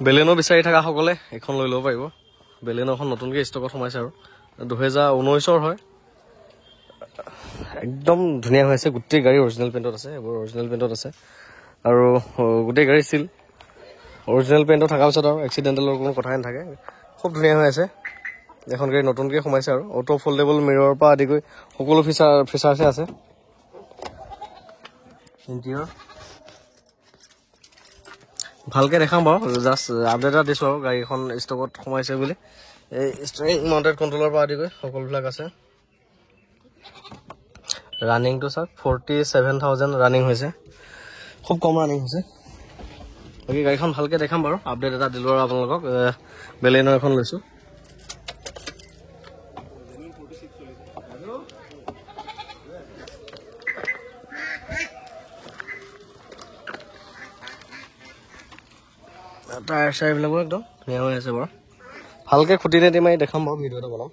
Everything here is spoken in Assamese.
বেলেনো বিচাৰি থকা সকলে এখন লৈ ল'ব পাৰিব। বেলেনোখন নতুনকৈ ষ্টকত সোমাইছে আৰু 2019 হয়। একদম ধুনীয়া হৈ আছে, গোটেই গাড়ী অৰিজিনেল পেইণ্টত আছে, এইবোৰ অৰিজিনেল পেইণ্টত আছে আৰু গোটেই গাড়ী ছিল অৰিজিনেল পেইণ্টত থকাৰ পিছত আৰু এক্সিডেণ্টেলৰ কোনো কথাই নাথাকে। খুব ধুনীয়া হৈ আছে। এখন গাড়ী নতুনকৈ সোমাইছে আৰু অটো ফল্ডেবল মিৰৰৰ পৰা আদি কৰি সকলো ফিচাৰ্ছে আছে। ইণ্টেৰিয়ৰ ভালকৈ দেখাম বাৰু, জাষ্ট আপডেট এটা দিছোঁ আৰু গাড়ীখন ষ্টকত সোমাইছে বুলি। এই ষ্টিয়াৰিং মাউণ্টেড কণ্ট্ৰলৰ পৰা আদি কৰি সকলোবিলাক আছে। ৰানিংটো চাওক 47,000 ৰানিং হৈছে, খুব কম ৰানিং হৈছে। বাকী গাড়ীখন ভালকৈ দেখাম বাৰু, আপডেট এটা দিলোঁ আৰু আপোনালোকক। বেলেনো এখন লৈছোঁ। টায়াৰ চায়াৰবিলাকো একদম ধুনীয়া হৈ আছে বাৰু। ভালকৈ খুটি নেতি মাৰি দেখাম বাৰু, ভিডিঅ' এটা বনাম।